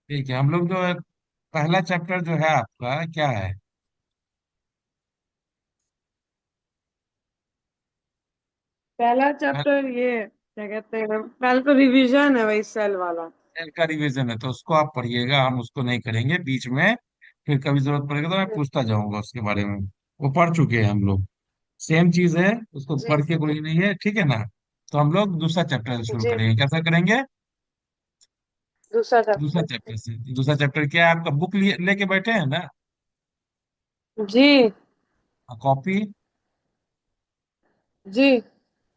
ठीक है, हम लोग जो है, पहला चैप्टर जो है आपका क्या है? पहला चैप्टर ये क्या कहते हैं, पहले तो रिवीजन है वही सेल वाला। सेल का रिवीजन है तो उसको आप पढ़िएगा, हम उसको नहीं करेंगे बीच में। फिर कभी जरूरत पड़ेगा तो मैं जी पूछता जाऊंगा उसके बारे में। वो पढ़ चुके हैं हम लोग। सेम चीज है, उसको जी पढ़ के कोई नहीं है, ठीक है ना? तो हम लोग दूसरा चैप्टर शुरू जी। करेंगे, कैसा करेंगे? दूसरा दूसरा चैप्टर। चैप्टर से। दूसरा चैप्टर क्या है आपका? बुक लेके बैठे हैं ना? जी कॉपी? जी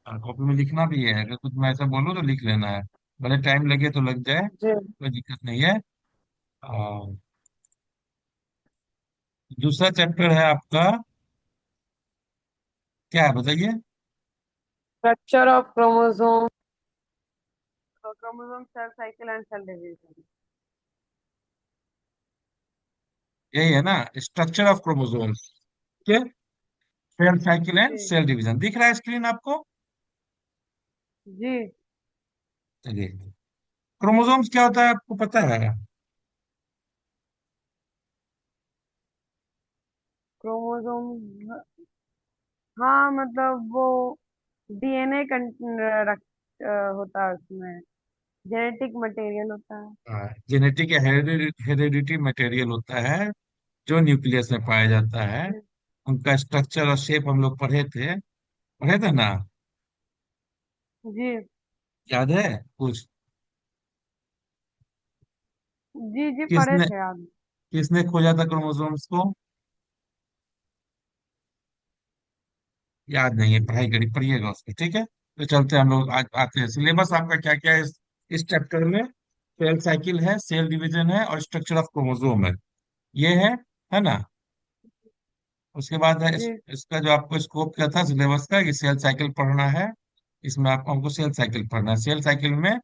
कॉपी में लिखना भी है, अगर कुछ मैं ऐसा बोलूँ तो लिख लेना है। भले टाइम लगे तो लग जाए, जी। कोई दिक्कत नहीं है। दूसरा चैप्टर है आपका, क्या है बताइए? Structure of chromosome, chromosome cell cycle and cell division. यही है ना, स्ट्रक्चर ऑफ क्रोमोसोम्स के, सेल साइकिल एंड जी सेल डिवीजन। दिख रहा है स्क्रीन आपको? जी। चलिए, क्रोमोसोम्स क्या होता है आपको पता है? क्रोमोसोम, हाँ मतलब वो डीएनए होता है उसमें, जेनेटिक मटेरियल होता है। जेनेटिक या हेरेडिटी मटेरियल होता है, जो न्यूक्लियस में पाया जाता है। जी उनका स्ट्रक्चर और शेप हम लोग पढ़े थे ना? जी याद है कुछ? जी जी, पढ़े किसने थे आप। किसने खोजा था क्रोमोसोम्स को? याद नहीं है, पढ़ाई करी, पढ़िएगा उसको, ठीक है? तो चलते हैं हम लोग, आज आते हैं सिलेबस आपका क्या क्या है इस चैप्टर में। सेल साइकिल है, सेल डिवीजन है, और स्ट्रक्चर ऑफ क्रोमोसोम है। ये है ना? उसके बाद है जी इसका जो आपको स्कोप क्या था सिलेबस का, कि सेल साइकिल पढ़ना है। इसमें आपको हमको सेल साइकिल पढ़ना है। सेल साइकिल में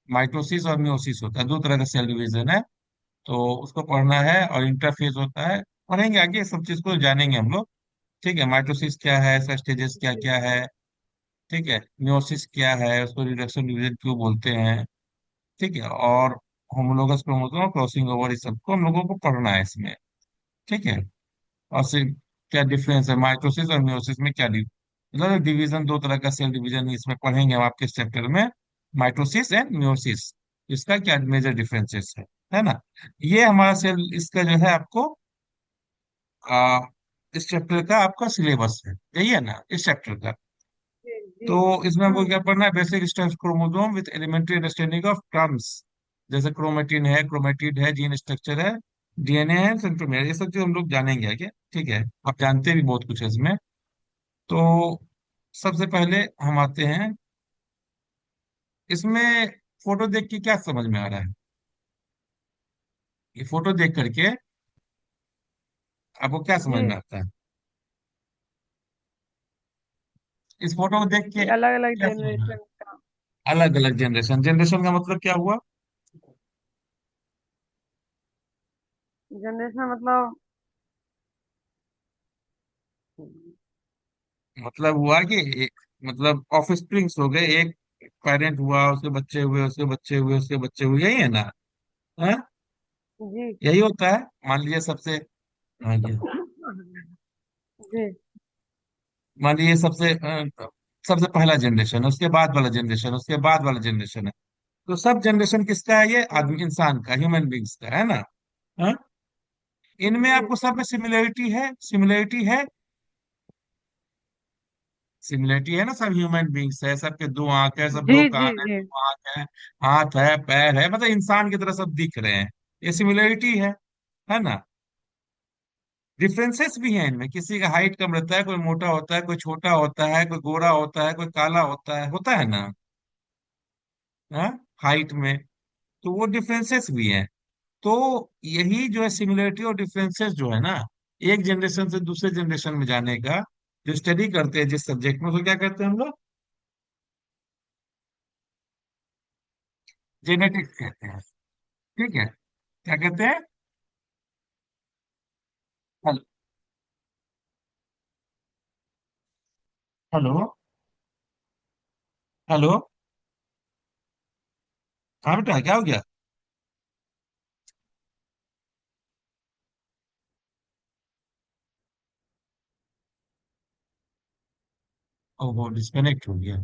माइटोसिस और मियोसिस होता है, दो तरह का सेल डिवीजन है। तो उसको पढ़ना है, और इंटरफेज होता है। पढ़ेंगे आगे, ये सब चीज को जानेंगे हम लोग। ठीक है, माइटोसिस क्या है, इसका स्टेजेस क्या जी क्या है, ठीक है, मियोसिस क्या है, उसको रिडक्शन डिवीजन क्यों बोलते हैं, ठीक है, और होमोलोगस क्रोमोसोम, क्रॉसिंग ओवर, इस सबको हम लोगों को पढ़ना है इसमें। ठीक है, और फिर क्या डिफरेंस है माइटोसिस और मियोसिस में, मतलब डिवीजन, दो तरह का सेल डिवीजन इसमें पढ़ेंगे हम आपके इस चैप्टर में। माइटोसिस एंड मियोसिस, इसका क्या मेजर डिफरेंसेस है ना? ये हमारा सेल, इसका जो है आपको आ, इस चैप्टर का आपका सिलेबस है, यही है ना इस चैप्टर का? जी तो जी। इसमें हमको हम्म। क्या पढ़ना है? Basic structure chromosome with elementary understanding of terms, जैसे क्रोमेटिन है, क्रोमेटिड है, जीन स्ट्रक्चर है, डीएनए है, सेंट्रोमियर, ये सब चीज हम लोग जानेंगे आगे। ठीक है, आप जानते भी बहुत कुछ है इसमें। तो सबसे पहले हम आते हैं इसमें, फोटो देख के क्या समझ में आ रहा है? ये फोटो देख करके आपको क्या समझ में जी, आता है? इस फोटो को देख के कि अलग अलग क्या समझ में आता जनरेशन है? का। अलग अलग जनरेशन, जनरेशन का मतलब क्या हुआ? जनरेशन मतलब, मतलब हुआ कि मतलब ऑफस्प्रिंग्स हो गए, एक पेरेंट हुआ, उसके बच्चे हुए, उसके बच्चे हुए, उसके बच्चे हुए, यही है ना? हाँ, जी यही होता है। मान लीजिए सबसे, हाँ जी, जी मान लीजिए सबसे पहला जनरेशन, उसके बाद वाला जनरेशन, उसके बाद वाला जनरेशन है। तो सब जनरेशन किसका है? ये जी आदमी, इंसान का, ह्यूमन बींग्स का है ना? हाँ, इनमें जी आपको सब में सिमिलरिटी है, सिमिलरिटी है, सिमिलरिटी है ना? सब ह्यूमन बींग्स है, सबके दो आंख है, सब जी दो जी कान है, जी दो आंख है, हाथ है, पैर है, मतलब इंसान की तरह सब दिख रहे हैं। ये सिमिलरिटी है ना? डिफरेंसेस भी हैं इनमें, किसी का हाइट कम रहता है, कोई मोटा होता है, कोई छोटा होता है, कोई गोरा होता है, कोई काला होता है ना? हाँ, हाइट में। तो वो डिफरेंसेस भी हैं। तो यही जो है सिमिलरिटी और डिफरेंसेस जो है ना, एक जनरेशन से दूसरे जनरेशन में जाने का जो स्टडी करते हैं जिस सब्जेक्ट में, उसको क्या कहते हैं हम लोग? जेनेटिक्स कहते हैं। ठीक है, क्या कहते हैं? हेलो? हेलो? हेलो? हाँ बेटा, क्या हो गया? ओहो, डिस्कनेक्ट हो गया।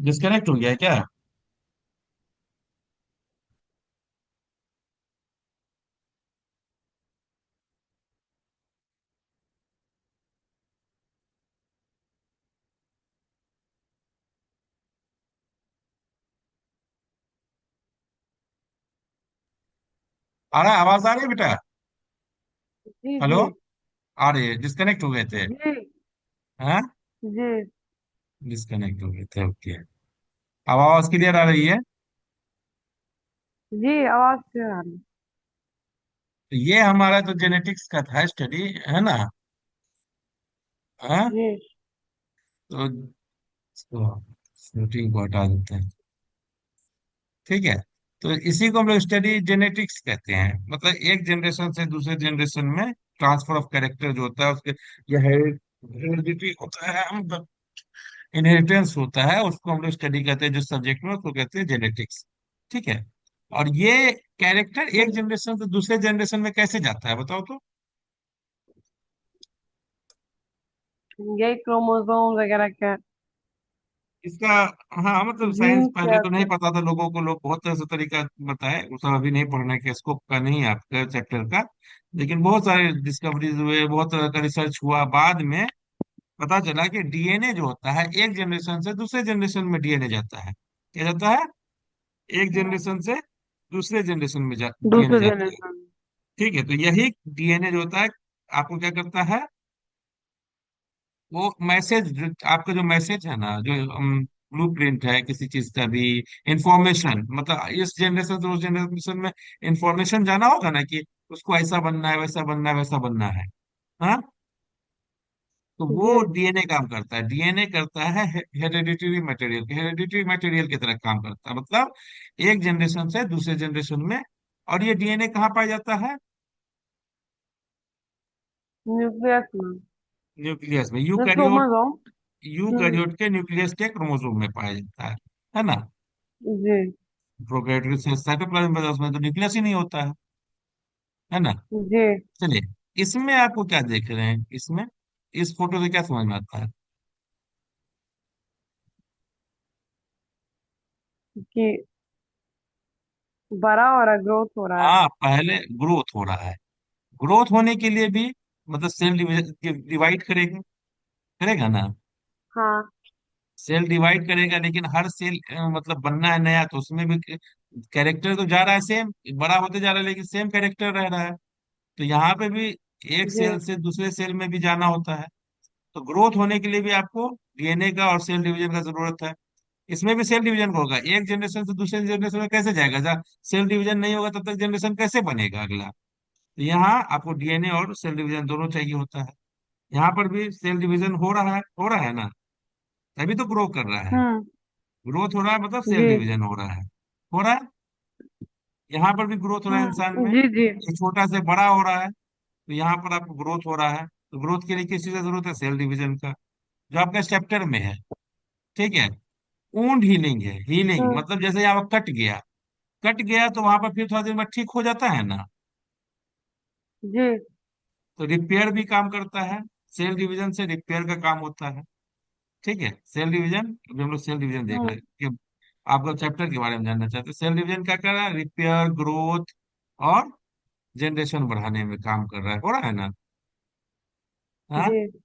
डिस्कनेक्ट हो गया है क्या? आ रहा है, आवाज आ रही है बेटा? जी हेलो? जी। आ रही है, डिस्कनेक्ट हो गए थे। जी हाँ, जी। डिस्कनेक्ट हो गए थे, ओके। अब आवाज क्लियर आ रही है? जी आवाज क्लियर आ रही है। तो ये हमारा तो जेनेटिक्स का था स्टडी, है ना? हाँ। जी तो शूटिंग को हटा देते हैं। ठीक है। तो इसी को हम लोग स्टडी जेनेटिक्स कहते हैं, मतलब एक जनरेशन से दूसरे जनरेशन में ट्रांसफर ऑफ कैरेक्टर जो होता है उसके, यह हेरिडिटी होता है, मतलब इनहेरिटेंस होता है, उसको हम लोग स्टडी करते हैं, जो सब्जेक्ट में उसको कहते हैं जेनेटिक्स। ठीक है। और ये कैरेक्टर एक जी। जनरेशन से दूसरे जनरेशन में कैसे जाता है, बताओ तो। यही क्रोमोसोम वगैरह का। इसका, हाँ मतलब साइंस जीन्स के पहले तो नहीं आसपास। पता था लोगों को, लोग बहुत तरह से तरीका बताए, वो सब अभी नहीं पढ़ने के स्कोप का नहीं है आपका चैप्टर का। लेकिन बहुत सारे डिस्कवरीज हुए, बहुत तरह का रिसर्च हुआ, बाद में पता चला कि डीएनए जो होता है एक जनरेशन से दूसरे जनरेशन में डीएनए जाता है। क्या जाता है? एक जनरेशन से दूसरे जनरेशन में डीएनए दूसरे जाता है। जनरेशन। ठीक है, तो यही डीएनए जो होता है आपको क्या करता है, वो मैसेज, आपका जो मैसेज है ना, जो ब्लू प्रिंट है किसी चीज का भी, इंफॉर्मेशन, मतलब इस जनरेशन से उस जनरेशन में इंफॉर्मेशन जाना होगा ना कि उसको ऐसा बनना है, वैसा बनना है, वैसा बनना है। हाँ। तो वो जी। डीएनए काम करता है, डीएनए करता है हेरेडिटरी मटेरियल, हेरेडिटरी मटेरियल की तरह काम करता है, मतलब एक जनरेशन से दूसरे जनरेशन में। और ये डीएनए कहाँ पाया जाता है? न्यूक्लियस में। न्यूक्लियस में, क्रोमोसोम। हम्म। यूकैरियोट के न्यूक्लियस के क्रोमोसोम में पाया जाता है ना? जी प्रोकैरियोटिक से साइटोप्लाज्म में, उसमें तो न्यूक्लियस ही नहीं होता है ना? जी। चलिए, इसमें आपको क्या देख रहे हैं इसमें, इस फोटो से क्या समझ में आता है? कि बड़ा हो रहा है, ग्रोथ हो रहा है। हाँ, पहले ग्रोथ हो रहा है। ग्रोथ होने के लिए भी मतलब सेल डिविजन डिवाइड करेगा, करेगा ना? हाँ। सेल डिवाइड करेगा, लेकिन हर सेल मतलब बनना है नया, तो उसमें भी कैरेक्टर तो जा रहा है सेम, बड़ा होते जा रहा है, लेकिन सेम कैरेक्टर रह रहा है। तो यहाँ पे भी एक जी। सेल से दूसरे सेल में भी जाना होता है। तो ग्रोथ होने के लिए भी आपको डीएनए का और सेल डिवीजन का जरूरत है। इसमें भी सेल डिवीजन होगा, एक जनरेशन से दूसरे जनरेशन में कैसे जाएगा, जहाँ सेल डिवीजन नहीं होगा तब तक जनरेशन कैसे बनेगा अगला? तो यहाँ आपको डीएनए और सेल डिवीजन दोनों चाहिए होता है। यहाँ पर भी सेल डिवीजन हो रहा है ना, तभी तो ग्रो कर रहा है। हम्म। ग्रोथ हो रहा है मतलब सेल जी। डिवीजन हो रहा है। हो रहा है। यहाँ पर भी ग्रोथ हो रहा है इंसान में, जी जी। एक छोटा से बड़ा हो रहा है। तो यहाँ पर आपको ग्रोथ हो रहा है, तो ग्रोथ के लिए किस चीज की जरूरत है? सेल डिवीजन का, जो आपका इस चैप्टर में है। ठीक है। वुंड हीलिंग है, हीलिंग हम्म। मतलब जैसे यहाँ पर कट गया, कट गया तो वहां पर फिर थोड़ा देर में ठीक हो जाता है ना? जी। तो रिपेयर भी काम करता है, सेल डिवीजन से रिपेयर का काम होता है। ठीक है, सेल डिवीजन, अभी हम लोग सेल डिवीजन देख रहे हम्म। हैं कि आपका चैप्टर के बारे में जानना चाहते हैं। सेल डिवीजन क्या कर रहा है? रिपेयर, ग्रोथ और जनरेशन बढ़ाने में काम कर रहा है, हो रहा है ना? हाँ। जी।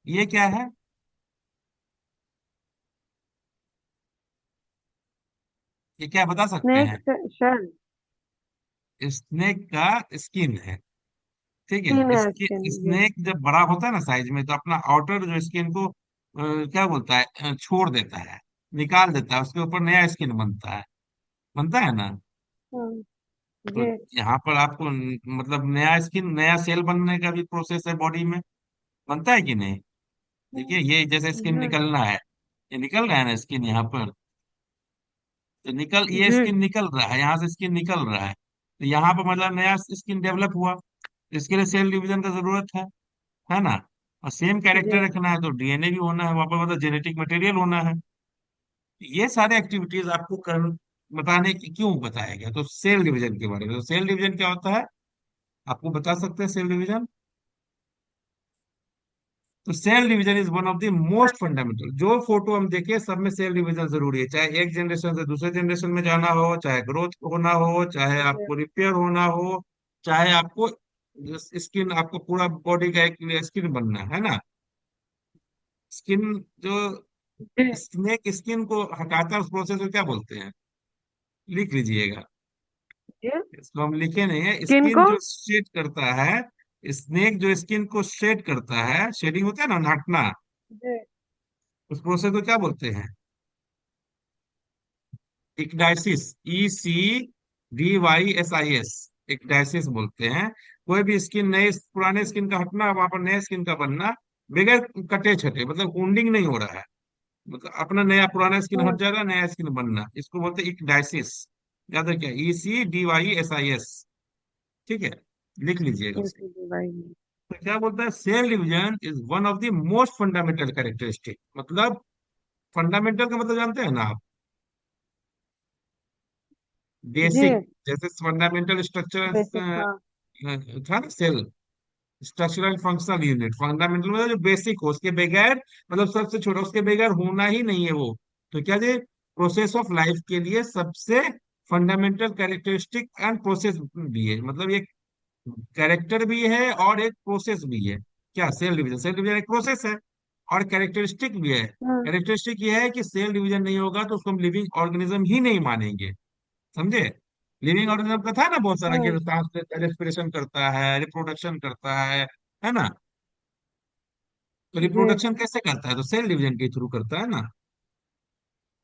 ये क्या है? ये क्या बता सकते स्नेक हैं? शेल। स्नेक का स्किन है। ठीक है, स्किन है, इसके स्किन। जी। स्नेक जब बड़ा होता है ना साइज में, तो अपना आउटर जो स्किन को क्या बोलता है, छोड़ देता है, निकाल देता है, उसके ऊपर नया स्किन बनता है ना? हम्म। तो जी। यहाँ पर आपको मतलब नया स्किन, नया सेल बनने का भी प्रोसेस है बॉडी में, बनता है कि नहीं? देखिए, ये जैसे स्किन जी निकलना है, ये निकल रहा है ना स्किन यहाँ पर, तो ये जी। स्किन निकल रहा है, यहाँ से स्किन निकल रहा है, तो यहाँ पर मतलब नया स्किन डेवलप हुआ। इसके लिए सेल डिवीजन का जरूरत है ना? और सेम जी। कैरेक्टर रखना है तो डीएनए भी होना है वहां पर, मतलब जेनेटिक मटेरियल होना है। ये सारे एक्टिविटीज आपको कर बताने की क्यों बताया गया, तो सेल डिवीजन के बारे में, तो सेल डिवीजन क्या होता है, आपको बता सकते हैं सेल डिवीजन? तो cell division is one of the most fundamental. जो फोटो हम देखे सब में सेल डिवीजन जरूरी है, चाहे एक जनरेशन से दूसरे जनरेशन में जाना हो, चाहे ग्रोथ होना हो, चाहे जी आपको रिपेयर होना हो, चाहे आपको स्किन, आपको पूरा बॉडी का एक स्किन बनना है ना। स्किन जो जी स्नेक स्किन को हटाता है उस प्रोसेस को क्या बोलते हैं? लिख लीजिएगा। जी। इसको हम लिखे नहीं है, किन स्किन को? जो शेड करता है, स्नेक जो स्किन को शेड करता है, शेडिंग होता है ना, हटना, जी उस प्रोसेस को क्या बोलते हैं? इक्डाइसिस। ECDYSIS, इक्डाइसिस बोलते हैं। कोई भी स्किन, नए पुराने स्किन का हटना, वहां पर नए स्किन का बनना, बगैर कटे छटे, मतलब वुंडिंग नहीं हो रहा है, मतलब अपना नया पुराना स्किन हट हम्म। जा रहा है, नया स्किन बनना, इसको बोलते हैं इक्डाइसिस। याद रखिए, ECDYSIS। ठीक है, लिख लीजिएगा उसको। इसीलिए भाई। तो क्या बोलता है, cell division is one of the most fundamental characteristic. मतलब फंडामेंटल का मतलब जानते हैं ना आप? जी। बेसिक। जैसे फंडामेंटल स्ट्रक्चर बेसिक, हाँ। था ना, cell structural functional unit. Fundamental मतलब जो बेसिक हो, उसके बगैर, मतलब सबसे छोटा, उसके बगैर होना ही नहीं है वो। तो क्या ये प्रोसेस ऑफ लाइफ के लिए सबसे फंडामेंटल कैरेक्टरिस्टिक एंड प्रोसेस भी है, मतलब ये कैरेक्टर भी है और एक प्रोसेस भी है। क्या सेल डिवीजन? सेल डिवीजन एक प्रोसेस है और कैरेक्टरिस्टिक भी है। हम्म। कैरेक्टरिस्टिक ये है कि सेल डिवीजन नहीं होगा तो उसको हम लिविंग ऑर्गेनिज्म ही नहीं मानेंगे। समझे? लिविंग ऑर्गेनिज्म का था ना बहुत सारा, कि हम्म। सांस लेता है, रेस्पिरेशन करता है, रिप्रोडक्शन करता है ना। तो जी। रिप्रोडक्शन कैसे करता है? तो सेल डिवीजन के थ्रू करता है ना।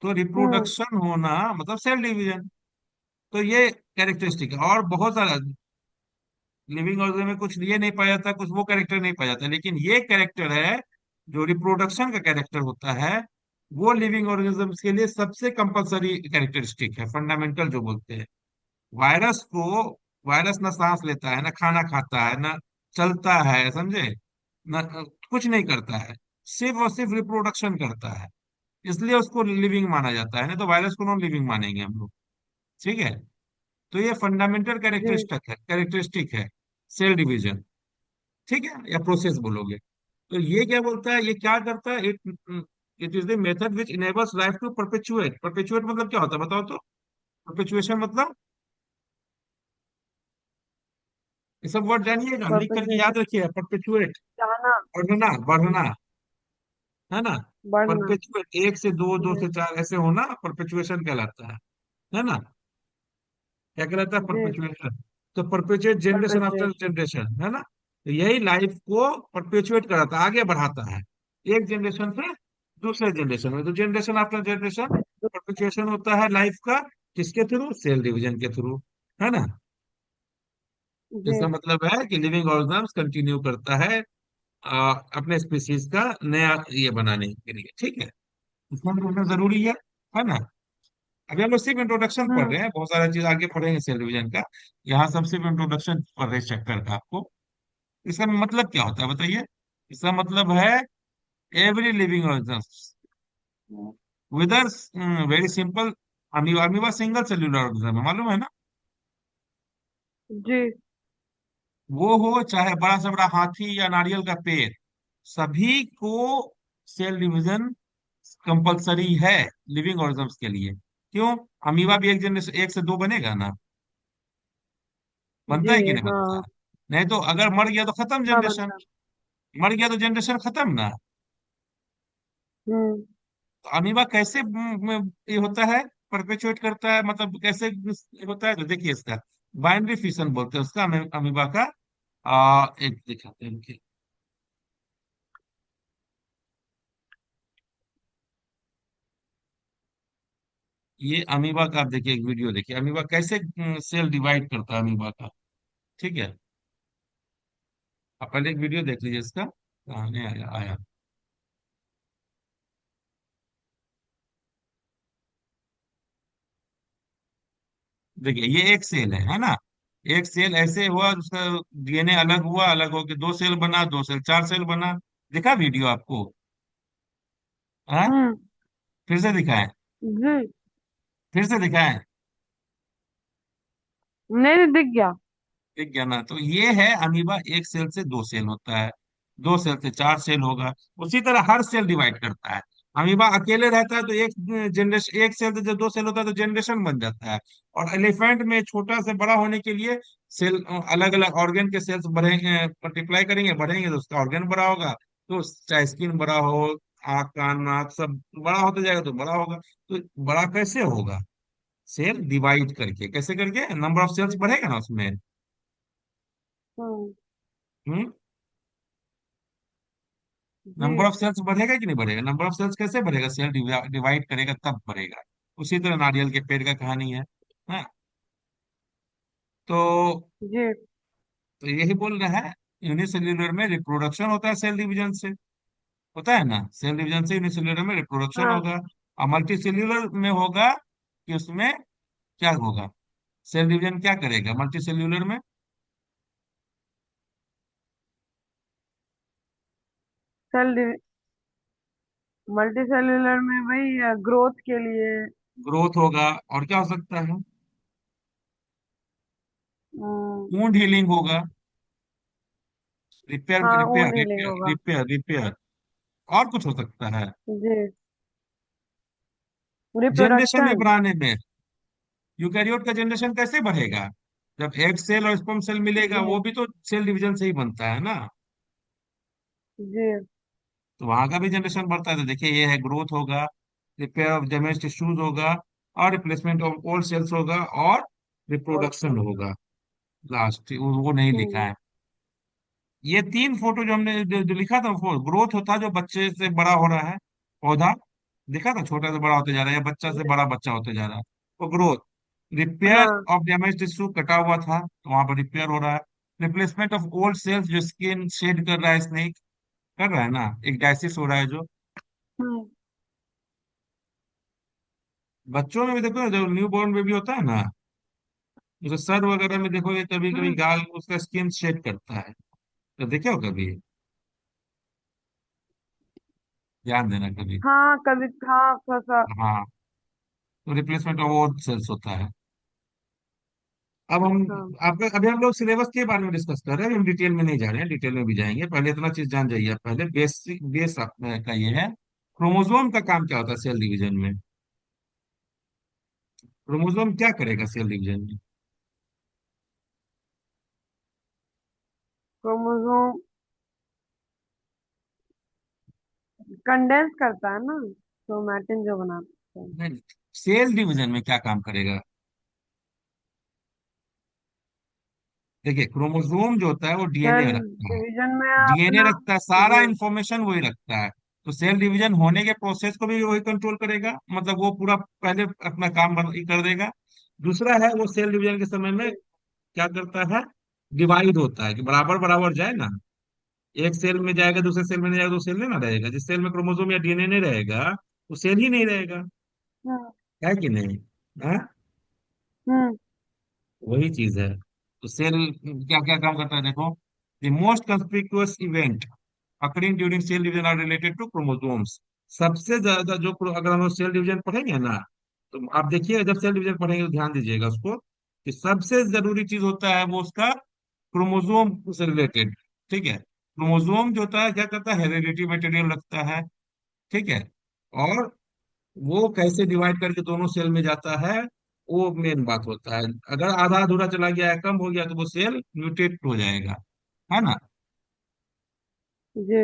तो हम्म। रिप्रोडक्शन होना मतलब सेल डिवीजन। तो ये कैरेक्टरिस्टिक है, और बहुत सारा लिविंग ऑर्गेनिज्म में कुछ ये नहीं पाया जाता, कुछ वो कैरेक्टर नहीं पाया जाता, लेकिन ये कैरेक्टर है जो रिप्रोडक्शन का कैरेक्टर होता है, वो लिविंग ऑर्गेनिजम्स के लिए सबसे कंपलसरी कैरेक्टरिस्टिक है, फंडामेंटल जो बोलते हैं। वायरस को, वायरस ना सांस लेता है, ना खाना खाता है, ना चलता है, समझे, ना कुछ नहीं करता है, सिर्फ और सिर्फ रिप्रोडक्शन करता है, इसलिए उसको लिविंग माना जाता है, नहीं तो वायरस को नॉन लिविंग मानेंगे हम लोग। ठीक है? तो ये फंडामेंटल जी। कैरेक्टरिस्टिक है सेल डिवीजन। ठीक है, या प्रोसेस बोलोगे। तो ये क्या बोलता है, ये क्या करता है? It is the method which enables life to perpetuate. Perpetuate मतलब क्या होता है बताओ तो? परपेचुएशन मतलब, ये सब वर्ड जानिएगा, लिख करके याद परपेचुएशन। रखिए। परपेचुएट, जाना। बढ़ना, बढ़ना, है ना। बढ़ना। परपेचुएट, एक से दो, दो जी। से चार, ऐसे होना परपेचुएशन कहलाता है ना। क्या कहलाता है? जी। परपेचुएशन। तो perpetuate generation after perpetuation. Generation, है ना। तो यही लाइफ को परपेचुएट कराता है, आगे बढ़ाता है, एक जनरेशन से दूसरे जनरेशन में। तो जनरेशन आफ्टर जनरेशन परपेचुएशन होता है लाइफ का, किसके थ्रू? सेल डिवीजन के थ्रू, है ना। जी। इसका मतलब है कि लिविंग ऑर्गेनिज्म कंटिन्यू करता है अपने स्पीसीज का नया ये बनाने के लिए। ठीक है, इसका मतलब जरूरी है ना। अभी हम लोग सिर्फ इंट्रोडक्शन पढ़ हम्म। रहे हैं, बहुत सारा चीज आगे पढ़ेंगे सेल डिवीजन का। यहाँ सब सिर्फ इंट्रोडक्शन पढ़ रहे चैप्टर का आपको। इसका मतलब क्या होता है बताइए? इसका मतलब है every living organism, whether, very simple, amoeba. Amoeba single cellular organism है, मालूम है ना। जी। वो हो चाहे बड़ा से बड़ा हाथी या नारियल का पेड़, सभी को सेल डिवीजन कंपलसरी है लिविंग ऑर्गेनिज्म के लिए। क्यों? अमीबा भी एक जनरेशन, एक से दो बनेगा ना, बनता जी। है कि नहीं बनता? हाँ। नहीं तो अगर मर गया तो खत्म हाँ, जनरेशन। बनता। मर गया तो जनरेशन खत्म ना। हम्म। तो अमीबा कैसे ये होता है, परपेचुएट करता है, मतलब कैसे ये होता है? तो देखिए इसका बाइनरी फिशन बोलते हैं उसका, अमीबा का। एक दिखाते हैं रुकिए। ये अमीबा का, आप देखिए एक वीडियो देखिए, अमीबा कैसे सेल डिवाइड करता है अमीबा का। ठीक है, आप पहले एक वीडियो देख लीजिए इसका। नहीं आया, आया। देखिए ये एक सेल है ना। एक सेल ऐसे हुआ, उसका DNA अलग हुआ, अलग होकर दो सेल बना, दो सेल चार सेल बना। दिखा वीडियो आपको? हाँ, हम्म। फिर से दिखाएं? जी। फिर से दिखाएं? नहीं, नहीं, दिख गया। ठीक है ना। तो ये है अमीबा, एक सेल से दो सेल होता है। दो सेल से चार सेल होगा। उसी तरह हर सेल डिवाइड करता है। अमीबा अकेले रहता है तो एक जनरेशन, एक सेल से जब दो सेल होता है तो जनरेशन बन जाता है। और एलिफेंट में छोटा से बड़ा होने के लिए सेल, अलग अलग ऑर्गन के सेल्स बढ़ेंगे, मल्टीप्लाई करेंगे, बढ़ेंगे तो उसका ऑर्गन बड़ा होगा। तो चाहे स्किन बड़ा हो, आँख कान नाक सब बड़ा होता जाएगा तो बड़ा होगा। तो बड़ा कैसे होगा? सेल डिवाइड करके। कैसे करके? नंबर ऑफ सेल्स बढ़ेगा ना उसमें। हम्म। हम्म। जी। नंबर ऑफ सेल्स बढ़ेगा कि नहीं बढ़ेगा? नंबर ऑफ सेल्स कैसे बढ़ेगा? सेल डिवाइड करेगा तब बढ़ेगा। उसी तरह नारियल के पेड़ का कहानी है। हाँ। तो जी। यही बोल रहा है, यूनिसेल्यूलर में रिप्रोडक्शन होता है सेल डिवीजन से। होता है ना, सेल डिवीजन से यूनिसेल्यूलर में रिप्रोडक्शन हाँ। होगा। और मल्टीसेल्यूलर में होगा कि उसमें क्या होगा? सेल डिवीजन क्या करेगा मल्टीसेल्यूलर में? सेल मल्टी सेल्यूलर में वही ग्रोथ के लिए। ग्रोथ होगा। और क्या हो सकता है? हम्म, वुंड हीलिंग होगा। रिपेयर हाँ, रिपेयर वुंड हीलिंग रिपेयर होगा। Repair repair. और कुछ हो सकता है। जी। जनरेशन में रिप्रोडक्शन। बढ़ाने में। यूकैरियोट का जनरेशन कैसे बढ़ेगा? जब एग सेल और स्पर्म सेल मिलेगा, वो जी। भी तो सेल डिवीजन से ही बनता है ना। जी। तो वहां का भी जनरेशन बढ़ता है। तो देखिए, ये है ग्रोथ होगा, रिपेयर ऑफ डैमेज टिश्यूज होगा, और रिप्लेसमेंट ऑफ ओल्ड सेल्स होगा, और और रिप्रोडक्शन होगा। लास्ट वो नहीं लिखा हम्म। है। ये तीन फोटो जो हमने जो लिखा था, वो ग्रोथ होता है जो बच्चे से बड़ा हो रहा है, पौधा। देखा था, छोटा से बड़ा होते जा रहा है या बच्चा से जी। बड़ा बच्चा होते जा रहा है। वो ग्रोथ। रिपेयर हाँ। ऑफ डैमेज टिश्यू, कटा हुआ था तो वहां पर रिपेयर हो रहा है। रिप्लेसमेंट ऑफ ओल्ड सेल्स, जो स्किन शेड कर रहा है, स्नेक कर रहा है ना, एक डायसिस हो रहा है जो। हम्म। बच्चों में भी देखो ना, जो न्यू बॉर्न बेबी होता है ना, जैसे सर वगैरह में देखो, ये कभी कभी हम्म। गाल उसका स्किन शेड करता है। तो देखे हो कभी? ध्यान देना कभी। हाँ, कभी, हाँ, थोड़ा सा। हाँ। तो रिप्लेसमेंट ऑफ ओल्ड सेल्स होता है। अब हम हाँ। आपका अभी हम लोग सिलेबस के बारे में डिस्कस कर रहे हैं, हम डिटेल में नहीं जा रहे हैं, डिटेल में भी जाएंगे। पहले इतना चीज जान जाइए आप। पहले बेसिक बेस का ये है, क्रोमोसोम का काम क्या होता है सेल डिवीजन में। क्रोमोसोम क्या करेगा सेल डिवीजन में? क्रोमोसोम कंडेंस करता है ना, क्रोमैटिन जो बनाता है। नहीं, सेल डिवीजन में क्या काम करेगा? देखिए, क्रोमोसोम जो होता है वो सेल डीएनए रखता है। डिवीजन में डीएनए अपना। रखता है, सारा जी। इंफॉर्मेशन वही रखता है। तो सेल डिवीजन होने के प्रोसेस को भी वही कंट्रोल करेगा, मतलब वो पूरा पहले अपना काम ही कर देगा। दूसरा है, वो सेल डिवीजन के समय में जी। क्या करता है? डिवाइड होता है कि बराबर बराबर जाए ना। एक सेल में जाएगा, दूसरे सेल में नहीं जाएगा तो सेल नहीं ना रहेगा। जिस सेल में क्रोमोसोम या डीएनए नहीं रहेगा, वो सेल ही नहीं रहेगा। हम्म। है कि नहीं? हाँ। हम्म। वही चीज है। तो सेल क्या क्या काम करता है देखो। The most conspicuous event occurring during cell division are related to chromosomes. सबसे ज्यादा जो अगर हम सेल डिवीजन पढ़ेंगे ना, तो आप देखिए, जब सेल डिवीजन पढ़ेंगे तो ध्यान दीजिएगा उसको, कि सबसे जरूरी चीज होता है वो उसका क्रोमोसोम से रिलेटेड। ठीक है, क्रोमोसोम जो होता है क्या करता है? हेरिडिटी मटेरियल रखता है। ठीक है। और वो कैसे डिवाइड करके दोनों सेल में जाता है, वो मेन बात होता है। अगर आधा अधूरा चला गया है, कम हो गया, तो वो सेल म्यूटेट हो जाएगा। है ना? जी।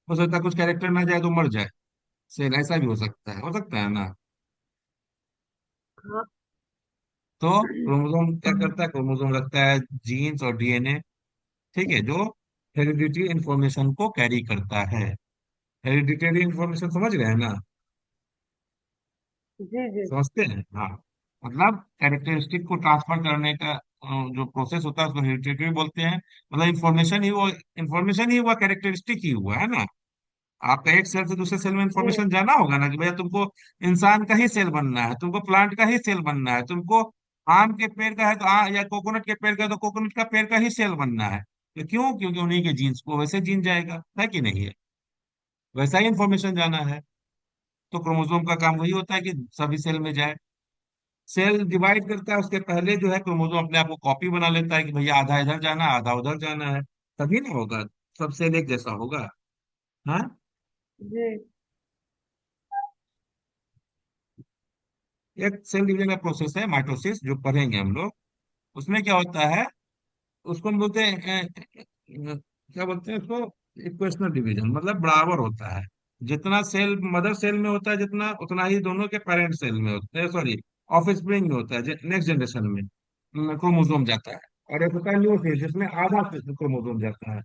हो सकता है कुछ कैरेक्टर ना जाए तो मर जाए सेल, ऐसा भी हो सकता है ना। हाँ। तो क्रोमोसोम क्या करता है? क्रोमोसोम रखता है जीन्स और डीएनए। ठीक है, जो हेरिडिटी इंफॉर्मेशन को कैरी करता है। हेरिडिटरी इंफॉर्मेशन समझ गए हैं ना? जी। जी। समझते हैं? हाँ। मतलब कैरेक्टरिस्टिक को ट्रांसफर करने का जो प्रोसेस होता है उसको हेरिडिटरी बोलते हैं। मतलब इंफॉर्मेशन ही हुआ, कैरेक्टरिस्टिक ही हुआ, है ना। आपका एक सेल से दूसरे सेल में जी। इंफॉर्मेशन जाना होगा ना, कि भैया तुमको इंसान का ही सेल बनना है, तुमको प्लांट का ही सेल बनना है, तुमको आम के पेड़ का है तो या कोकोनट के पेड़ का है तो कोकोनट का पेड़ का ही सेल बनना है। तो क्यों? क्योंकि उन्हीं के जीन्स को वैसे जीन जाएगा, है कि नहीं है? वैसा ही इंफॉर्मेशन जाना है। तो क्रोमोसोम का काम वही होता है कि सभी सेल में जाए। सेल डिवाइड करता है, उसके पहले जो है क्रोमोसोम अपने आप को कॉपी बना लेता है कि भैया आधा इधर जाना है, आधा उधर जाना है। तभी ना होगा, सब सेल एक जैसा होगा। हाँ। जी। एक सेल डिवीजन का प्रोसेस है माइटोसिस, जो पढ़ेंगे हम लोग। उसमें क्या होता है, उसको हम बोलते हैं क्या बोलते हैं उसको, इक्वेशनल डिवीजन, मतलब बराबर होता है। जितना सेल मदर सेल में होता है जितना, उतना ही दोनों के पेरेंट सेल में होता है, सॉरी, ऑफस्प्रिंग में होता है, नेक्स्ट जनरेशन में क्रोमोसोम जाता है। और एक होता है न्यूक्लियस, जिसमें आधा क्रोमोसोम जाता है।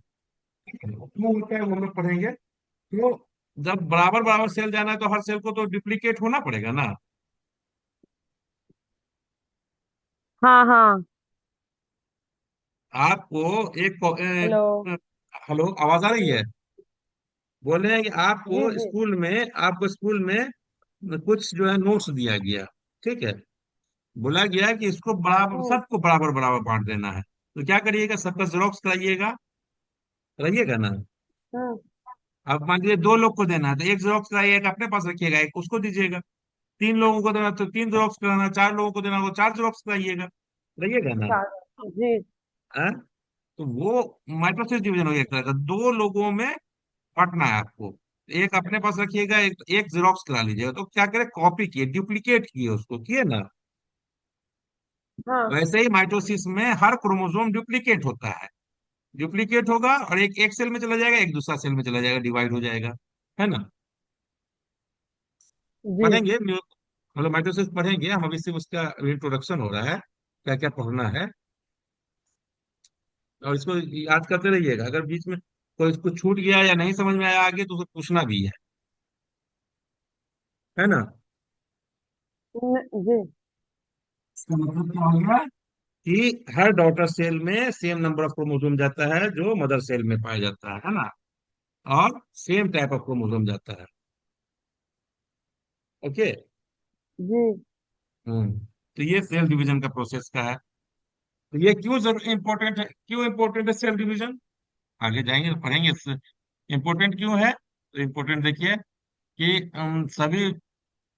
वो होता है, वो हम लोग पढ़ेंगे। तो जब बराबर बराबर सेल जाना है तो हर सेल को तो डुप्लीकेट होना पड़ेगा ना। हाँ हाँ। आपको एक हेलो। हेलो, आवाज आ रही है? जी बोल रहे हैं कि जी। जी। आपको स्कूल में कुछ जो है नोट्स दिया गया। ठीक है। बोला गया कि इसको बराबर, हम्म सबको बराबर बराबर बांट देना है। तो क्या करिएगा, सबका जेरोक्स कराइएगा, कराइएगा ना। हम्म। अब मान लीजिए दो लोग को देना है, तो एक जेरोक्स कराइएगा, अपने पास रखिएगा, एक उसको दीजिएगा। तीन लोगों को देना तो तीन जेरोक्स कराना, चार लोगों को देना तो चार जेरोक्स कराइएगा, रहिएगा ना। जी हाँ? तो वो माइक्रोसेस डिवीजन हो गया एक तरह का, दो लोगों में बांटना है आपको। एक अपने पास रखिएगा, एक एक जेरोक्स करा लीजिएगा। तो क्या करे, कॉपी किए, डुप्लीकेट किए, उसको किए ना। हाँ। वैसे ही माइटोसिस में हर क्रोमोसोम डुप्लीकेट होता है। डुप्लीकेट होगा और एक एक सेल में चला जाएगा, एक दूसरा सेल में चला जाएगा, डिवाइड हो जाएगा, है ना। जी पढ़ेंगे मतलब माइटोसिस पढ़ेंगे हम, अभी सिर्फ उसका इंट्रोडक्शन हो रहा है, क्या क्या पढ़ना है। और इसको याद करते रहिएगा, अगर बीच में कोई कुछ छूट गया या नहीं समझ में आया आगे, तो उसे पूछना भी है ना। जी इसका मतलब क्या हो गया कि हर डॉटर सेल में सेम नंबर ऑफ क्रोमोसोम जाता है जो मदर सेल में पाया जाता है ना। और सेम टाइप ऑफ क्रोमोसोम जाता है। ओके। जी। हम्म। तो ये सेल डिवीजन का प्रोसेस का है। तो ये क्यों जरूर इंपॉर्टेंट है, क्यों इंपॉर्टेंट है सेल डिवीजन, आगे जाएंगे तो पढ़ेंगे इससे। इंपॉर्टेंट क्यों है, तो इंपॉर्टेंट देखिए कि सभी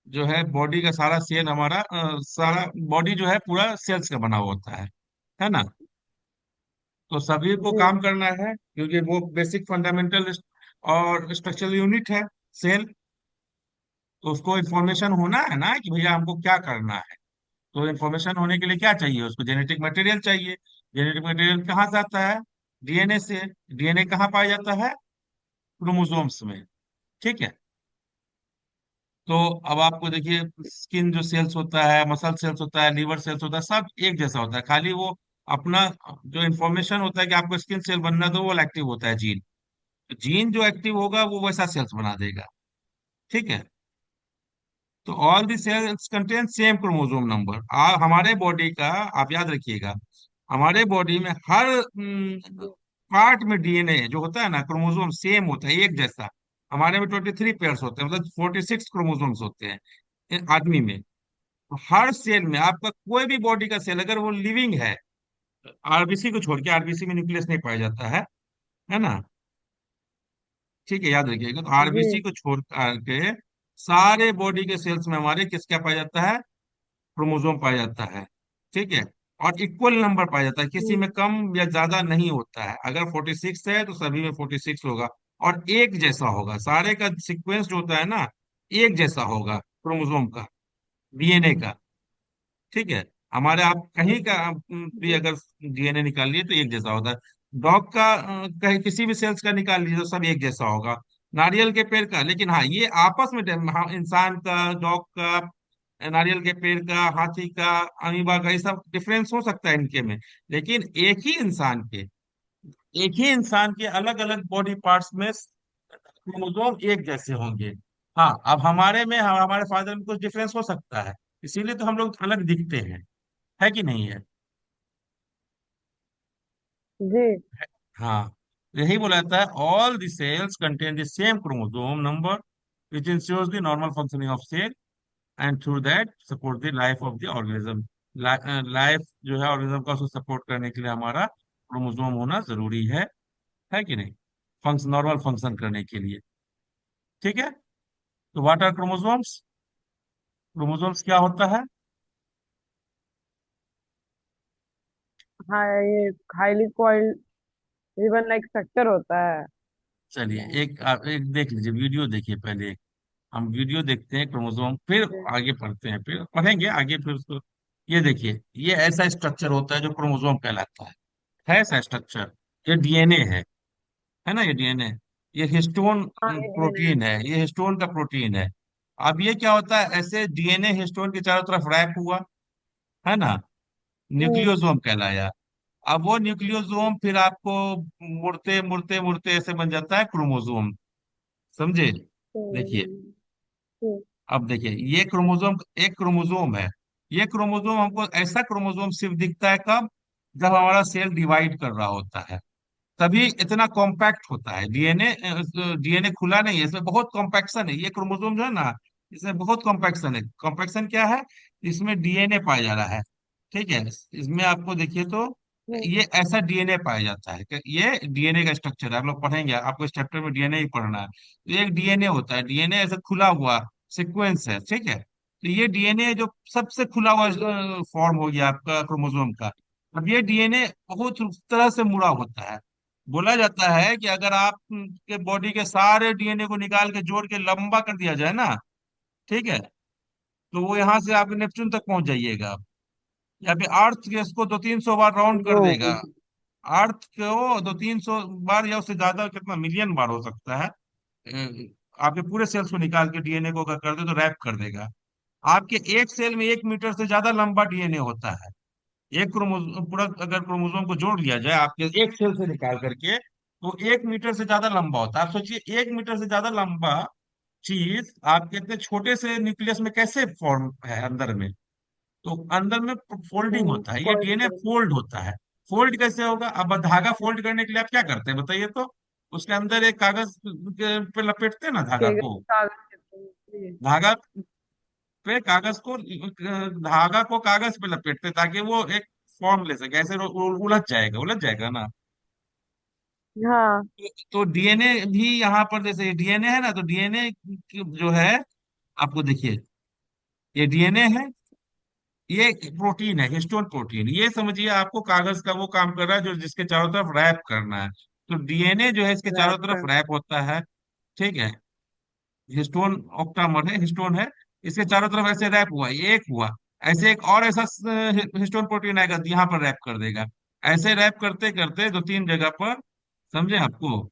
जो है बॉडी का सारा सेल हमारा सारा बॉडी जो है पूरा सेल्स का बना हुआ होता है ना। तो सभी को जी काम करना है, क्योंकि वो बेसिक फंडामेंटल और स्ट्रक्चरल यूनिट है सेल। तो उसको इन्फॉर्मेशन होना है ना कि भैया हमको क्या करना है। तो इन्फॉर्मेशन होने के लिए क्या चाहिए, उसको जेनेटिक मटेरियल चाहिए। जेनेटिक मटेरियल कहाँ से आता है, डीएनए से। डीएनए कहाँ पाया जाता है, क्रोमोसोम्स में। ठीक है। तो अब आपको देखिए, स्किन जो सेल्स होता है, मसल सेल्स होता है, लीवर सेल्स होता है, सब एक जैसा होता है, खाली वो अपना जो इन्फॉर्मेशन होता है कि आपको स्किन सेल बनना है, तो वो एक्टिव होता है जीन। जीन जो एक्टिव होगा वो वैसा सेल्स बना देगा। ठीक है। तो all the sales contain same chromosome number. हमारे बॉडी का, आप याद रखिएगा, हमारे बॉडी में हर पार्ट में डीएनए जो होता है ना, क्रोमोसोम सेम होता है, एक जैसा। हमारे में 23 पेयर्स होते हैं, मतलब 46 क्रोमोसोम्स होते हैं आदमी में। तो हर सेल में आपका कोई भी बॉडी का सेल अगर वो लिविंग है, आरबीसी को छोड़ के, आरबीसी में न्यूक्लियस नहीं पाया जाता है ना। ठीक है, याद रखिएगा। तो जी आरबीसी को छोड़ के सारे बॉडी के सेल्स में हमारे किस क्या पाया जाता है, क्रोमोसोम पाया जाता है। ठीक है। और इक्वल नंबर पाया जाता है, किसी हम्म, में कम या ज्यादा नहीं होता है। अगर 46 है तो सभी में 46 होगा। और एक जैसा होगा, सारे का सीक्वेंस जो होता है ना, एक जैसा होगा क्रोमोसोम का, डीएनए का। ठीक है। हमारे आप कहीं का भी जी अगर डीएनए निकाल लिए तो एक जैसा होता है। डॉग का कहीं किसी भी सेल्स का निकाल लीजिए तो सब एक जैसा होगा। नारियल के पेड़ का, लेकिन हाँ ये आपस में हाँ, इंसान का, डॉग का, नारियल के पेड़ का, हाथी का, अमीबा का, ये सब डिफरेंस हो सकता है इनके में। लेकिन एक ही इंसान के अलग अलग बॉडी पार्ट्स में क्रोमोसोम एक जैसे होंगे। हाँ, अब हमारे में हमारे फादर में कुछ डिफरेंस हो सकता है, इसीलिए तो हम लोग अलग दिखते हैं, है कि नहीं है। जी हाँ। यही बोला जाता है, all the cells contain the same chromosome number which ensures the normal functioning of cell and through that support the life of the organism. Life जो है ऑर्गेनिज्म का, उसको सपोर्ट करने के लिए हमारा क्रोमोसोम होना जरूरी है कि नहीं, नॉर्मल फंक्शन करने के लिए। ठीक है। तो व्हाट आर क्रोमोसोम्स, क्रोमोसोम्स क्या होता है। हाँ, ये highly coiled ribbon like structure होता है। चलिए एक देख लीजिए, वीडियो देखिए पहले। हम वीडियो देखते हैं क्रोमोसोम, फिर जी। आगे पढ़ते हैं, फिर पढ़ेंगे आगे फिर उसको। ये देखिए, ये ऐसा स्ट्रक्चर होता है जो क्रोमोसोम कहलाता है ऐसा स्ट्रक्चर। ये डीएनए है ना, ये डीएनए। ये हिस्टोन हाँ, ये डीएनए है। प्रोटीन है, ये हिस्टोन का प्रोटीन है। अब ये क्या होता है, ऐसे डीएनए हिस्टोन के चारों तरफ रैप हुआ, है ना, हम्म। न्यूक्लियोसोम कहलाया। अब वो न्यूक्लियोसोम फिर आपको मुड़ते मुड़ते मुड़ते ऐसे बन जाता है क्रोमोसोम। समझे? देखिए, हम्म। हम्म। अब देखिए, ये क्रोमोसोम एक क्रोमोसोम है। ये क्रोमोसोम हमको ऐसा क्रोमोसोम सिर्फ दिखता है कब, जब हमारा सेल डिवाइड कर रहा होता है, तभी इतना कॉम्पैक्ट होता है डीएनए। डीएनए खुला नहीं है, इसमें बहुत कॉम्पैक्शन है। ये क्रोमोसोम जो है ना, इसमें बहुत कॉम्पैक्शन है। कॉम्पैक्शन क्या है, इसमें डीएनए पाया जा रहा है। ठीक है, इसमें आपको देखिए तो हम्म। ये ऐसा डीएनए पाया जाता है कि ये डीएनए का स्ट्रक्चर है। आप लोग पढ़ेंगे, आपको इस चैप्टर में डीएनए ही पढ़ना है। तो ये एक डीएनए होता है, डीएनए ऐसा खुला हुआ सीक्वेंस है। ठीक है, तो ये डीएनए जो सबसे खुला हुआ फॉर्म हो गया आपका क्रोमोसोम का। अब ये डीएनए बहुत तरह से मुड़ा होता है। बोला जाता है कि अगर आप के बॉडी के सारे डीएनए को निकाल के जोड़ के लंबा कर दिया जाए ना, ठीक है, तो वो यहाँ से आप नेपच्यून तक पहुंच जाइएगा। या फिर अर्थ के इसको 200-300 बार राउंड कर देगा। ओ। अर्थ को 200-300 बार या उससे ज्यादा, कितना मिलियन बार हो सकता है। आपके पूरे सेल्स को निकाल के डीएनए को अगर कर दे तो रैप कर देगा। आपके एक सेल में 1 मीटर से ज्यादा लंबा डीएनए होता है। एक क्रोमोसोम पूरा अगर क्रोमोसोम को जोड़ लिया जाए आपके एक सेल से निकाल करके, तो 1 मीटर से ज्यादा लंबा होता है। आप सोचिए, 1 मीटर से ज्यादा लंबा चीज आपके इतने छोटे से न्यूक्लियस में कैसे फॉर्म है अंदर में। तो अंदर में फोल्डिंग होता है, ये डीएनए पॉइंट। फोल्ड होता है। फोल्ड कैसे होगा, अब धागा फोल्ड करने के लिए आप क्या करते हैं बताइए तो। उसके अंदर एक कागज पे लपेटते हैं ना धागा के को। कागज के थ्रू। जी। धागा पे कागज को, धागा को कागज पे लपेटते हैं ताकि वो एक फॉर्म ले सके, ऐसे उलझ जाएगा ना। हाँ। तो डीएनए भी यहाँ पर, जैसे डीएनए है ना, तो डीएनए जो है, आपको देखिए, ये डीएनए है, ये प्रोटीन है, हिस्टोन प्रोटीन। ये समझिए आपको कागज का वो काम कर रहा है जो जिसके चारों तरफ रैप करना है। तो डीएनए जो है इसके चारों रैप तरफ कर। रैप होता है। ठीक है, हिस्टोन ऑक्टामर है, हिस्टोन है, इसके चारों तरफ ऐसे रैप हुआ, ये एक हुआ। ऐसे एक और ऐसा हिस्टोन प्रोटीन आएगा, यहाँ पर रैप कर देगा। ऐसे रैप करते करते 2-3 जगह पर, समझे आपको,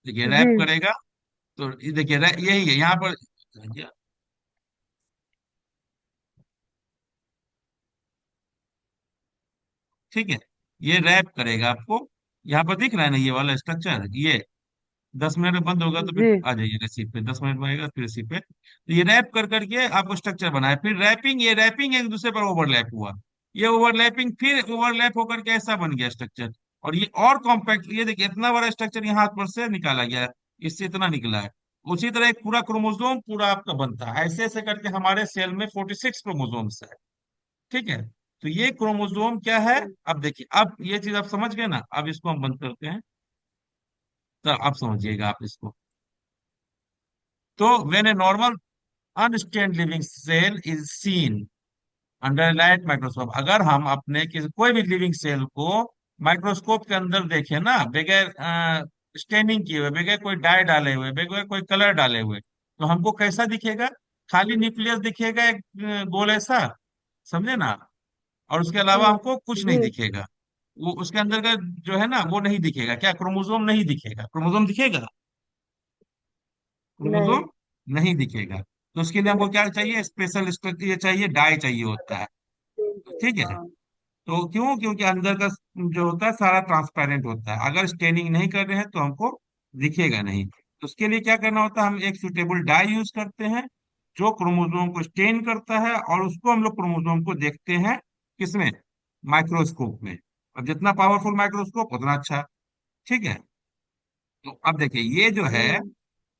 देखिए जी। रैप करेगा। तो ये देखिए यही है यहाँ पर। ठीक है, ये रैप करेगा आपको। यहाँ पर दिख रहा है ना ये वाला स्ट्रक्चर, ये 10 मिनट में बंद होगा तो फिर जी। आ जाइए रेसिप पे, 10 मिनट में आएगा फिर रेसिप पे। तो ये रैप कर करके आपको स्ट्रक्चर बनाए, फिर रैपिंग, ये रैपिंग एक दूसरे पर ओवरलैप हुआ। ये ओवरलैपिंग फिर ओवरलैप होकर के ऐसा बन गया स्ट्रक्चर। और ये और कॉम्पैक्ट, ये देखिए इतना बड़ा स्ट्रक्चर यहाँ पर से निकाला गया है, इससे इतना निकला है। उसी तरह एक पूरा क्रोमोसोम पूरा आपका बनता है, ऐसे ऐसे करके हमारे सेल में 46 क्रोमोसोम्स है। ठीक है, तो ये क्रोमोसोम क्या है। हम्म। अब देखिए, अब ये चीज आप समझ गए ना, अब इसको हम बंद करते हैं। तो आप समझिएगा आप इसको। तो when a normal unstained living cell is seen under light microscope, अगर हम अपने किसी कोई भी लिविंग सेल को माइक्रोस्कोप के अंदर देखें ना, बगैर स्टेनिंग किए हुए, बगैर कोई डाई डाले हुए, बगैर कोई कलर डाले हुए, तो हमको कैसा दिखेगा, खाली हम्म। न्यूक्लियस दिखेगा एक गोल ऐसा, समझे ना। और उसके अलावा हम्म। हमको कुछ नहीं जी। दिखेगा। वो उसके अंदर का जो है ना वो नहीं दिखेगा, क्या क्रोमोसोम नहीं दिखेगा, क्रोमोसोम दिखेगा, नहीं। क्रोमोसोम नहीं दिखेगा। तो उसके लिए हमको क्या चाहिए, स्पेशल स्ट्रक्चर ये चाहिए, डाई चाहिए होता है। ठीक है, हाँ। तो क्यों, क्योंकि अंदर का जो होता है सारा ट्रांसपेरेंट होता है, अगर स्टेनिंग नहीं कर रहे हैं तो हमको दिखेगा नहीं। तो उसके लिए क्या करना होता है, हम एक सुटेबल डाई यूज करते हैं जो क्रोमोसोम को स्टेन करता है, और उसको हम लोग क्रोमोसोम को देखते हैं किसमें, माइक्रोस्कोप में। और जितना पावरफुल माइक्रोस्कोप उतना अच्छा। ठीक है, तो अब देखिए ये जो है, हम्म।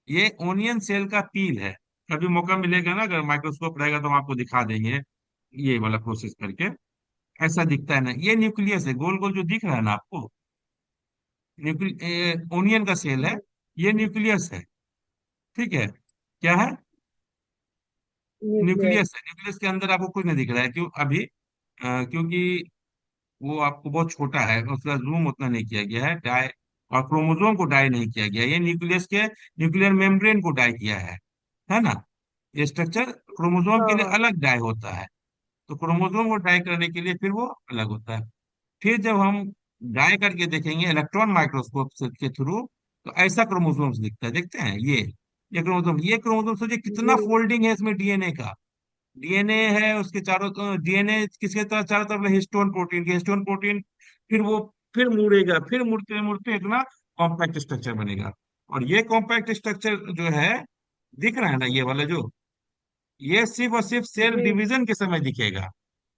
ये ओनियन सेल का पील है। कभी मौका मिलेगा ना, अगर माइक्रोस्कोप रहेगा तो हम आपको दिखा देंगे ये वाला प्रोसेस करके। ऐसा दिखता है ना, ये न्यूक्लियस है, गोल गोल जो दिख रहा है ना आपको, न्यूक्लियस ओनियन का सेल है, हम्म। ये न्यूक्लियस है। ठीक है, क्या है, न्यूक्लियस। न्यूक्लियस है। न्यूक्लियस के अंदर आपको कुछ नहीं दिख रहा है, क्यों अभी, क्योंकि वो आपको बहुत छोटा है, उसका जूम उतना नहीं किया गया है डाई। और क्रोमोसोम को डाई नहीं किया गया, ये न्यूक्लियस के न्यूक्लियर मेम्ब्रेन को डाई किया है ना। ये स्ट्रक्चर क्रोमोसोम के हाँ लिए हाँ। अलग डाई होता है। तो क्रोमोसोम को डाई करने के लिए फिर वो अलग होता है। फिर जब हम डाई करके देखेंगे इलेक्ट्रॉन माइक्रोस्कोप के थ्रू, तो ऐसा क्रोमोसोम्स दिखता है, देखते हैं ये क्रोमोसोम सोचिए कितना जी फोल्डिंग है इसमें डीएनए का। डीएनए है उसके चारों, डीएनए किसके तरह चारों तरफ हिस्टोन प्रोटीन के, हिस्टोन प्रोटीन फिर वो फिर मुड़ेगा, फिर मुड़ते मुड़ते इतना कॉम्पैक्ट स्ट्रक्चर बनेगा। और ये कॉम्पैक्ट स्ट्रक्चर जो है, दिख रहा है ना ये वाला जो, ये सिर्फ और सिर्फ सेल जी डिवीजन के समय दिखेगा।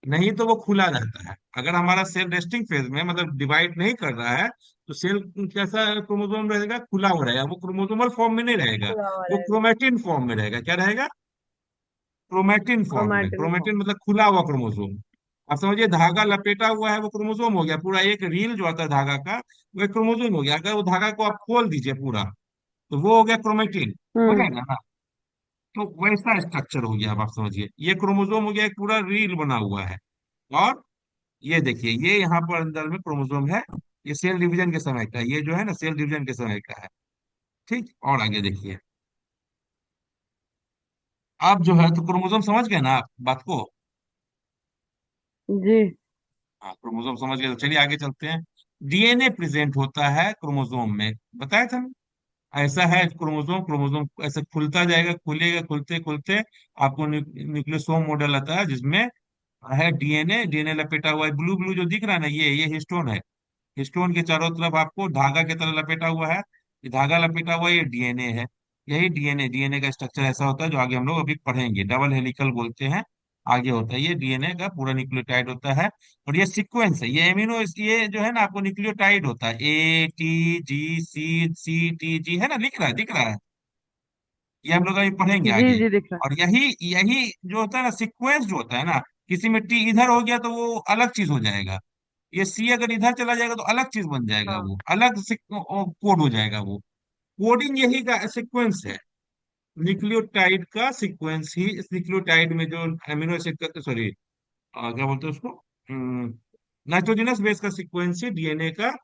नहीं तो वो खुला रहता है। अगर हमारा सेल रेस्टिंग फेज में, मतलब डिवाइड नहीं कर रहा है, तो सेल कैसा क्रोमोसोम रहेगा, खुला हुआ रहेगा, वो क्रोमोसोमल फॉर्म में नहीं रहेगा। खुला हुआ वो रहेगा। क्रोमेटिन फॉर्म में रहेगा। क्या रहेगा? क्रोमेटिन फॉर्म में। Chromatin chromatin form. मतलब खुला हुआ क्रोमोसोम। आप समझिए धागा लपेटा हुआ है, वो क्रोमोसोम हो गया पूरा। एक रील जो आता है धागा का, वो एक क्रोमोसोम हो गया। अगर वो धागा को आप खोल दीजिए पूरा, तो वो हो गया क्रोमेटिन। हो हम्म। जाएगा ना। तो वैसा स्ट्रक्चर हो गया। अब आप समझिए ये क्रोमोसोम हो गया, एक पूरा रील बना हुआ है। और ये देखिए, ये यहाँ पर अंदर में क्रोमोसोम है। ये सेल डिवीजन के समय का है, ये जो है ना सेल डिवीजन के समय का है। ठीक, और आगे देखिए। आप जो है तो क्रोमोसोम समझ गए ना आप बात को। जी हाँ, क्रोमोसोम समझ गए, तो चलिए आगे चलते हैं। डीएनए प्रेजेंट होता है क्रोमोसोम में, बताया था ना। ऐसा है क्रोमोसोम, क्रोमोसोम ऐसे खुलता जाएगा, खुलेगा, खुलते खुलते आपको न्यूक्लियोसोम मॉडल आता है, जिसमें है डीएनए। डीएनए लपेटा हुआ है, ब्लू ब्लू जो दिख रहा है ना, ये हिस्टोन है। स्टोन के चारों तरफ आपको धागा की तरह लपेटा हुआ है। ये धागा लपेटा हुआ है, ये डीएनए है। यही डीएनए, डीएनए का स्ट्रक्चर ऐसा होता है जो आगे हम लोग अभी पढ़ेंगे, डबल हेलिकल बोलते हैं। आगे होता है ये डीएनए का पूरा न्यूक्लियोटाइड होता है। और ये सीक्वेंस है, ये एमिनो, ये जो है ना आपको न्यूक्लियोटाइड होता है, ATGC CTG है ना, लिख रहा है, दिख रहा है। ये हम लोग अभी पढ़ेंगे जी आगे। जी दिख रहा और यही यही जो होता है ना सीक्वेंस जो होता है ना, किसी में टी इधर हो गया तो वो अलग चीज हो जाएगा। ये सी अगर इधर चला जाएगा तो अलग चीज बन है। जाएगा, हाँ वो अलग से कोड हो जाएगा वो। कोडिंग यही का सीक्वेंस है। न्यूक्लियोटाइड का सीक्वेंस ही, इस न्यूक्लियोटाइड में जो एमिनो एसिड का, सॉरी क्या बोलते हैं उसको, नाइट्रोजनस बेस का सीक्वेंस ही डीएनए का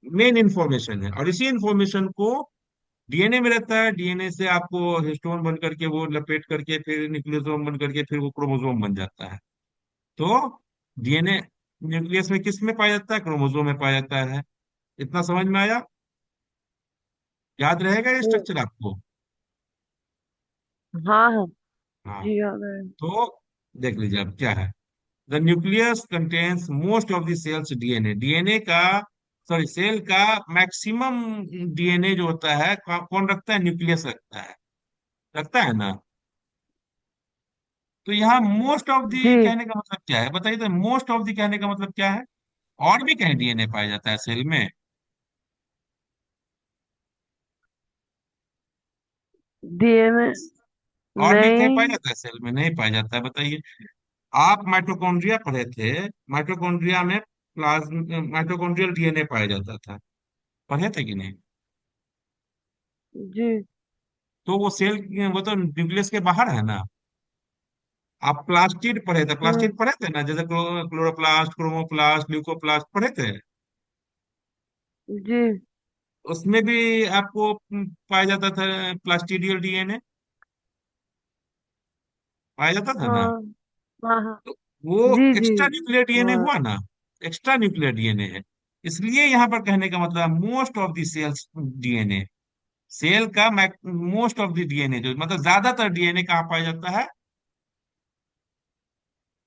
मेन इंफॉर्मेशन है। और इसी इंफॉर्मेशन को डीएनए में रहता है। डीएनए से आपको हिस्टोन बन करके वो लपेट करके फिर न्यूक्लियोसोम बन करके फिर वो क्रोमोसोम बन जाता है। तो डीएनए न्यूक्लियस में किस में पाया जाता है? क्रोमोसोम में पाया जाता है। इतना समझ में आया? याद रहेगा ये वो- स्ट्रक्चर आपको? हाँ हाँ। हाँ। जी याद है। तो देख लीजिए अब क्या है। The nucleus contains most of the cell's DNA. DNA का, सॉरी सेल का मैक्सिमम डीएनए जो होता है कौन रखता है? न्यूक्लियस रखता है। रखता है ना। तो यहाँ मोस्ट ऑफ दी जी कहने का मतलब क्या है बताइए? तो मोस्ट ऑफ दी कहने का मतलब क्या है? और भी कहीं डीएनए पाया जाता है सेल में? डीएनए। और भी कहीं पाया नहीं। जाता है सेल में? नहीं पाया जाता है, बताइए। आप माइटोकॉन्ड्रिया पढ़े थे। माइटोकॉन्ड्रिया में प्लाज्म माइटोकॉन्ड्रियल डीएनए पाया जाता था, पढ़े थे कि नहीं? जी। तो वो सेल, वो तो न्यूक्लियस के बाहर है ना। आप प्लास्टिड पढ़े थे, हम्म। प्लास्टिड पढ़े थे ना, जैसे क्लोरोप्लास्ट, क्रोमोप्लास्ट, ल्यूकोप्लास्ट पढ़े थे। जी। उसमें भी आपको पाया जाता था प्लास्टिडियल डीएनए, पाया जाता था ना। हाँ हाँ हाँ। तो वो जी जी। एक्स्ट्रा न्यूक्लियर डीएनए हाँ। हुआ ना। एक्स्ट्रा न्यूक्लियर डीएनए है। इसलिए यहाँ पर कहने का मतलब most of the cell's DNA, cell का मोस्ट ऑफ द डीएनए जो मतलब ज्यादातर डीएनए कहाँ पाया जाता है?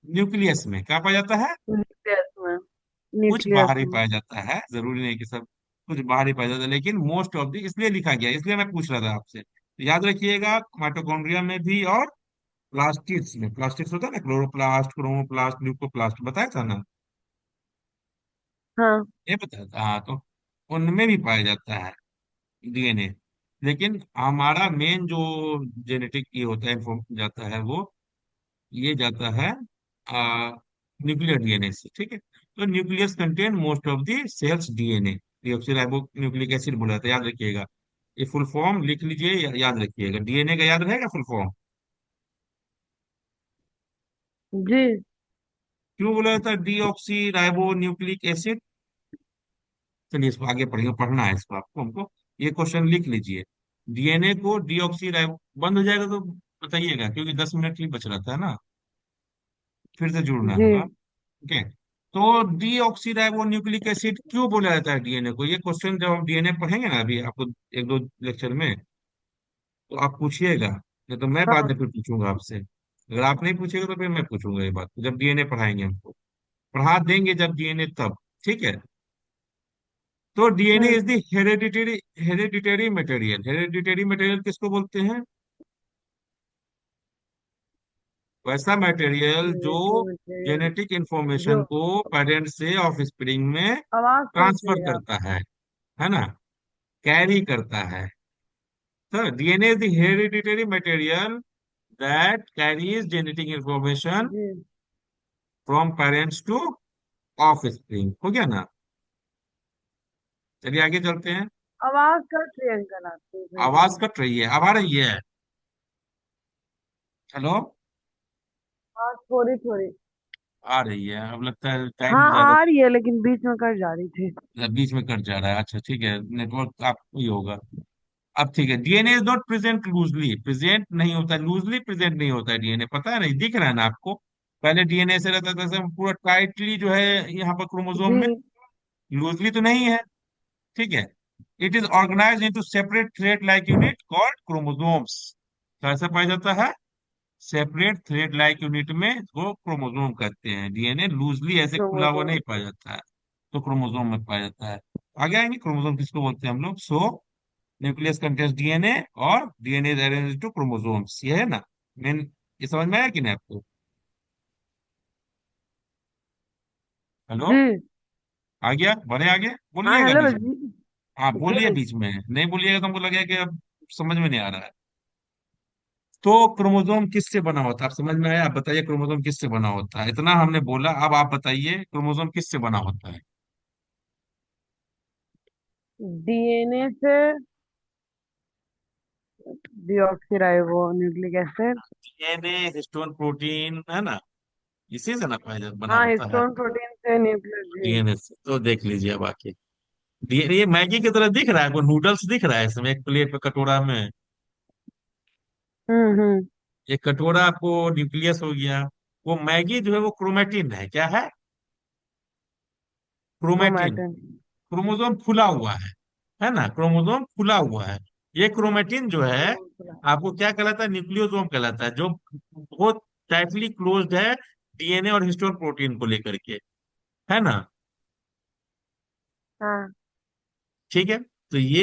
न्यूक्लियस में। कहाँ पाया जाता है? न्यूक्लियस में। कुछ न्यूक्लियस बाहर ही में। पाया जाता है, जरूरी नहीं कि सब। कुछ बाहर ही पाया जाता है, लेकिन मोस्ट ऑफ द इसलिए लिखा गया, इसलिए मैं पूछ रहा था आपसे, तो याद रखिएगा माइटोकॉन्ड्रिया में भी और प्लास्टिड्स में। प्लास्टिड्स होता है ना, क्लोरोप्लास्ट, क्रोमोप्लास्ट, ल्यूकोप्लास्ट, बताया था ना। हाँ। ये बताया था, हाँ। तो उनमें भी पाया जाता है डीएनए। लेकिन हमारा मेन जो जेनेटिक ये होता है, इन्फॉर्म जाता है वो, ये जाता है न्यूक्लियर डीएनए से, ठीक है। तो nucleus contain most of the cell's DNA. Deoxyribo nucleic acid बोला जाता है, याद रखिएगा। ये फुल फॉर्म लिख लीजिए, याद रखिएगा। डीएनए का याद रहेगा फुल फॉर्म? जी क्यों बोला जाता है डीऑक्सी राइबो न्यूक्लिक एसिड? चलिए इसको आगे पढ़ेंगे, पढ़ना है इसको आपको, हमको ये क्वेश्चन लिख लीजिए। डीएनए को डीऑक्सी राइबो, बंद हो जाएगा तो बताइएगा, क्योंकि 10 मिनट ही बच रहा था ना, फिर से जुड़ना जी होगा। ओके। तो डीऑक्सी न्यूक्लिक एसिड क्यों बोला जाता है डीएनए को? ये क्वेश्चन जब हम डीएनए पढ़ेंगे ना अभी आपको, एक दो लेक्चर में, तो आप पूछिएगा, नहीं तो मैं बाद हाँ। में फिर पूछूंगा आपसे। अगर आप नहीं पूछिएगा तो फिर मैं पूछूंगा ये बात, जब डीएनए पढ़ाएंगे हमको, पढ़ा देंगे जब डीएनए तब। ठीक है। तो DNA hmm. Is the hereditary material. Hereditary material किसको बोलते हैं? वैसा मटेरियल जो रिलेटिव मटेरियल। जेनेटिक जो इंफॉर्मेशन को पेरेंट से ऑफ स्प्रिंग में आवाज कट ट्रांसफर रही है करता आपकी। है ना, कैरी करता है। तो DNA is the hereditary material that carries genetic information जी। From parents to offspring. हो गया ना? चलिए आगे चलते हैं। आवाज कट रही है अंकल आपकी फिर से। आवाज कट रही है, अब आ रही है? हेलो? हाँ, थोड़ी थोड़ी। आ रही है, अब लगता है टाइम हाँ, भी ज्यादा। आ रही है लेकिन बीच में कट जा रही थी। बीच में कट जा रहा है, अच्छा ठीक है, नेटवर्क आपको ही होगा। अब ठीक है। DNA is not present loosely, present नहीं होता, लूजली प्रेजेंट नहीं होता है डीएनए, पता है नहीं, दिख रहा है ना आपको? पहले डीएनए ऐसे रहता था, जैसे पूरा टाइटली जो है यहाँ पर क्रोमोसोम जी। में, लूजली तो नहीं है। ठीक है। It is organise into separate thread like unit called chromosomes. कैसे पाया जाता है? सेपरेट थ्रेड लाइक यूनिट में, वो क्रोमोसोम कहते हैं। डीएनए लूजली ऐसे खुला हुआ नहीं क्रोमोसोम। पाया जाता है, तो क्रोमोसोम में पाया जाता है। आगे आएंगे क्रोमोसोम किसको बोलते हैं हम लोग। सो न्यूक्लियस कंटेन्स डीएनए, और DNA is arranged to chromosomes, ये है ना मेन। ये समझ में आया कि नहीं आपको? हेलो? जी। आ गया, बढ़े आगे, हाँ, बोलिएगा हेलो बीच में। जी। हाँ बोलिए, जी। बीच में नहीं बोलिएगा तो हमको लगेगा कि अब समझ में नहीं आ रहा है। तो क्रोमोसोम किससे बना होता है, आप समझ में आया? आप बताइए क्रोमोसोम किससे बना होता है, इतना हमने बोला, अब आप बताइए क्रोमोसोम किससे बना होता है। डीएनए से deoxyribo nucleic acid. DNA histone protein है ना, इसी से ना पहले बना हाँ, होता है। हिस्टोन प्रोटीन से न्यूक्लियस जी। डीएनए से तो देख लीजिए अब आके, डीएनए ये मैगी की तरह दिख रहा है, वो नूडल्स दिख रहा है इसमें, एक प्लेट पे कटोरा में, हम्म। एक कटोरा आपको न्यूक्लियस हो गया। वो मैगी जो है वो क्रोमेटिन है, क्या है? क्रोमेटिन। क्रोमैटिन। क्रोमोसोम फूला हुआ है ना, क्रोमोसोम फूला हुआ है। ये क्रोमेटिन जो है आपको क्या कहलाता है? न्यूक्लियोसोम कहलाता है, जो बहुत टाइटली क्लोज्ड है डीएनए और हिस्टोन प्रोटीन को लेकर के, है ना। हाँ। ठीक है। तो ये